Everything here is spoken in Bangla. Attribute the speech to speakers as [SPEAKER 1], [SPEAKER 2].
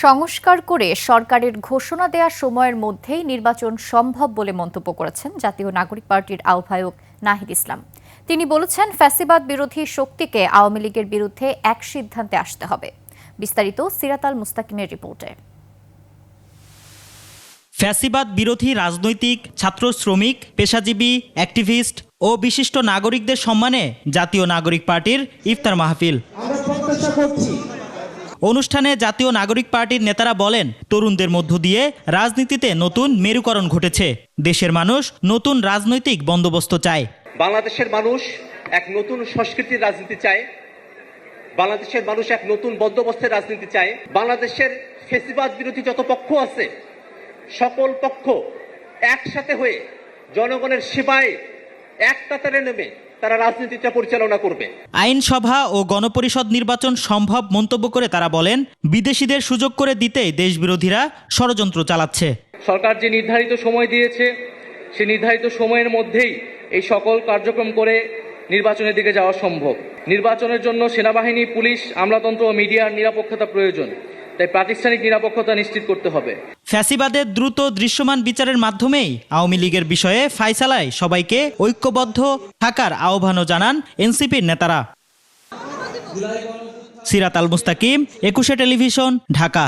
[SPEAKER 1] সংস্কার করে সরকারের ঘোষণা দেওয়ার সময়ের মধ্যেই নির্বাচন সম্ভব বলে মন্তব্য করেছেন জাতীয় নাগরিক পার্টির আহ্বায়ক নাহিদ ইসলাম। তিনি বলেছেন, ফ্যাসিবাদ বিরোধী শক্তিকে আওয়ামী লীগের বিরুদ্ধে এক সিদ্ধান্তে আসতে হবে। বিস্তারিত সিরাত আল মুস্তাকিমের রিপোর্টে।
[SPEAKER 2] ফ্যাসিবাদ বিরোধী রাজনৈতিক ছাত্র, শ্রমিক, পেশাজীবী, অ্যাক্টিভিস্ট ও বিশিষ্ট নাগরিকদের সম্মানে জাতীয় নাগরিক পার্টির ইফতার মাহফিল। অনুষ্ঠানে জাতীয় নাগরিক পার্টির নেতারা বলেন, তরুণদের মধ্য দিয়ে রাজনীতিতে নতুন মেরুকরণ ঘটেছে। দেশের মানুষ নতুন রাজনৈতিক বন্দোবস্ত চায়।
[SPEAKER 3] বাংলাদেশের মানুষ এক নতুন সংস্কৃতির রাজনীতি চায়। বাংলাদেশের মানুষ এক নতুন বন্দোবস্তের রাজনীতি চায়। বাংলাদেশের ফ্যাসিবাদ বিরোধী যত পক্ষ আছে, সকল পক্ষ একসাথে হয়ে জনগণের সেবায় এক কাতারে নেমে তারা রাজনীতিটা পরিচালনা করবে।
[SPEAKER 2] আইনসভা ও গণপরিষদ নির্বাচন সম্ভব মন্তব্য করে তারা বলেন, বিদেশিদের সুযোগ করে দিতেই দেশবিরোধীরা ষড়যন্ত্র চালাচ্ছে।
[SPEAKER 4] সরকার যে নির্ধারিত সময় দিয়েছে, সেই নির্ধারিত সময়ের মধ্যেই এই সকল কার্যক্রম করে নির্বাচনের দিকে যাওয়া সম্ভব। নির্বাচনের জন্য সেনাবাহিনী, পুলিশ, আমলাতন্ত্র ও মিডিয়ার নিরাপত্তা প্রয়োজন, তাই প্রাতিষ্ঠানিক নিরাপত্তা নিশ্চিত করতে হবে।
[SPEAKER 2] ফ্যাসিবাদের দ্রুত দৃশ্যমান বিচারের মাধ্যমেই আওয়ামী লীগের বিষয়ে ফায়সালায় সবাইকে ঐক্যবদ্ধ থাকার আহ্বানও জানান এনসিপির নেতারা। সিরাত আল মুস্তাকিম, 21 টেলিভিশন, ঢাকা।